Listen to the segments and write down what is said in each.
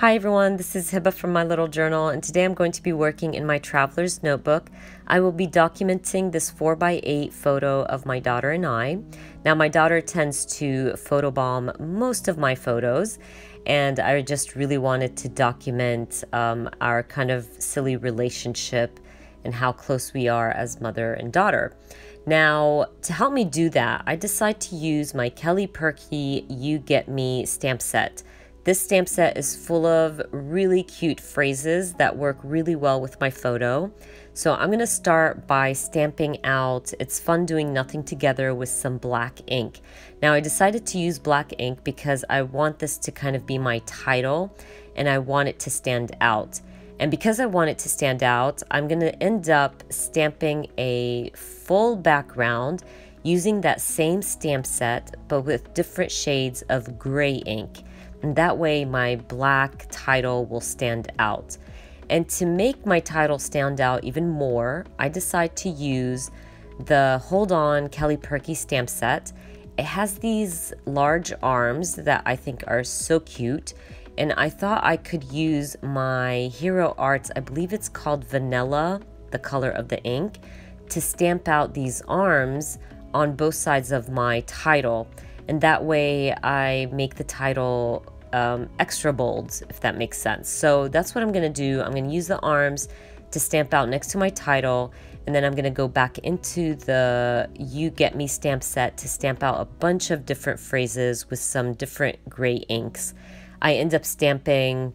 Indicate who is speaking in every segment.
Speaker 1: Hi everyone, this is Heba from My Little Journal, and today I'm going to be working in my traveler's notebook. I will be documenting this 4x8 photo of my daughter and I. Now my daughter tends to photobomb most of my photos, and I just really wanted to document our kind of silly relationship and how close we are as mother and daughter. Now, to help me do that, I decided to use my Kelly Perky You Get Me stamp set. This stamp set is full of really cute phrases that work really well with my photo. So I'm going to start by stamping out "It's fun doing nothing together" with some black ink. Now I decided to use black ink because I want this to kind of be my title and I want it to stand out. And because I want it to stand out, I'm going to end up stamping a full background using that same stamp set but with different shades of gray ink. And that way my black title will stand out. And to make my title stand out even more, I decided to use the Hold On Kelly Perky stamp set. It has these large arms that I think are so cute. And I thought I could use my Hero Arts, I believe it's called Vanilla, the color of the ink, to stamp out these arms on both sides of my title. And that way I make the title extra bold, if that makes sense. So that's what I'm going to do. I'm going to use the arms to stamp out next to my title, and then I'm going to go back into the You Get Me stamp set to stamp out a bunch of different phrases with some different gray inks. I end up stamping,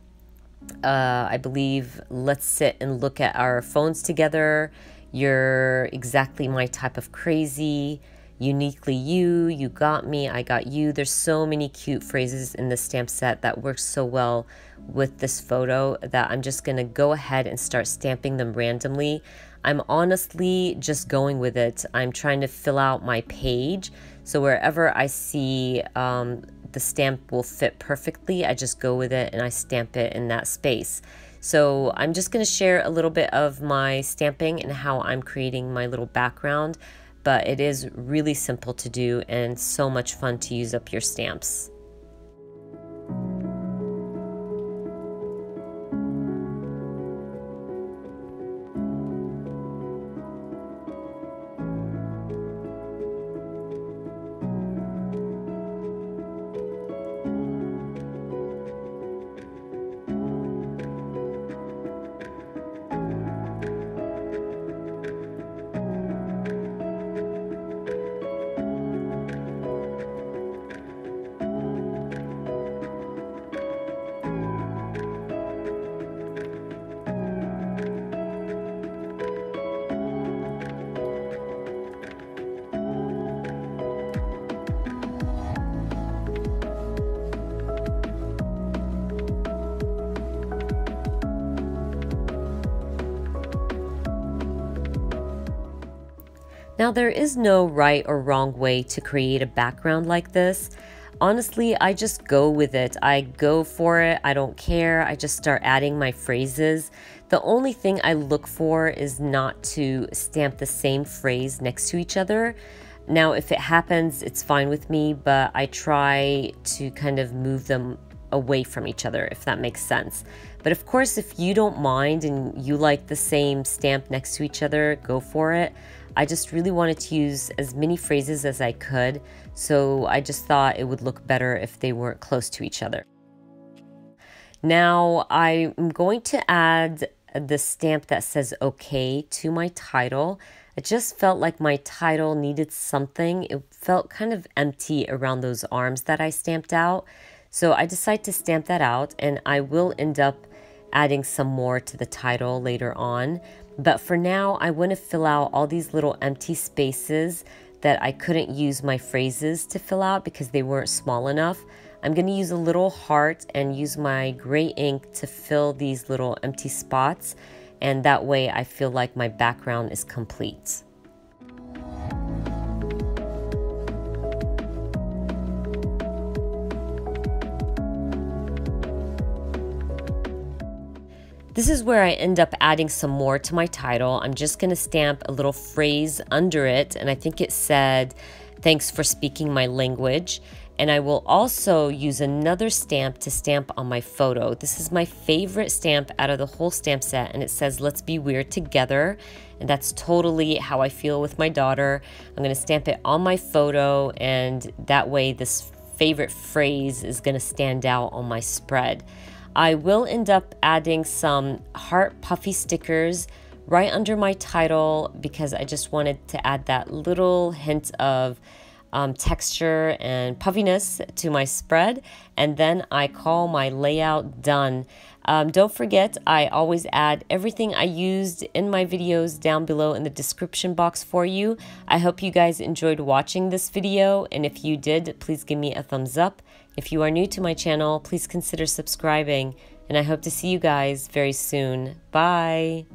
Speaker 1: I believe, "Let's sit and look at our phones together," "You're exactly my type of crazy," "Uniquely you," "You got me," "I got you." There's so many cute phrases in this stamp set that works so well with this photo that I'm just gonna go ahead and start stamping them randomly. I'm honestly just going with it. I'm trying to fill out my page, so wherever I see the stamp will fit perfectly, I just go with it and I stamp it in that space. So I'm just going to share a little bit of my stamping and how I'm creating my little background, but it is really simple to do and so much fun to use up your stamps. Now, there is no right or wrong way to create a background like this. Honestly, I just go with it. I go for it. I don't care. I just start adding my phrases. The only thing I look for is not to stamp the same phrase next to each other. Now, if it happens, it's fine with me, but I try to kind of move them away from each other, if that makes sense. But of course, if you don't mind and you like the same stamp next to each other, go for it. I just really wanted to use as many phrases as I could, so I just thought it would look better if they weren't close to each other. Now I'm going to add the stamp that says "okay" to my title. I just felt like my title needed something. It felt kind of empty around those arms that I stamped out. So I decided to stamp that out, and I will end up adding some more to the title later on. But for now, I want to fill out all these little empty spaces that I couldn't use my phrases to fill out because they weren't small enough. I'm going to use a little heart and use my gray ink to fill these little empty spots, and that way I feel like my background is complete. This is where I end up adding some more to my title. I'm just going to stamp a little phrase under it, and I think it said, "Thanks for speaking my language." And I will also use another stamp to stamp on my photo. This is my favorite stamp out of the whole stamp set, and it says, "Let's be weird together." And that's totally how I feel with my daughter. I'm gonna stamp it on my photo, and that way this favorite phrase is gonna stand out on my spread. I will end up adding some heart puffy stickers right under my title because I just wanted to add that little hint of texture and puffiness to my spread, and then I call my layout done. Don't forget, I always add everything I used in my videos down below in the description box for you. I hope you guys enjoyed watching this video, and if you did, please give me a thumbs up. If you are new to my channel, please consider subscribing, and I hope to see you guys very soon. Bye!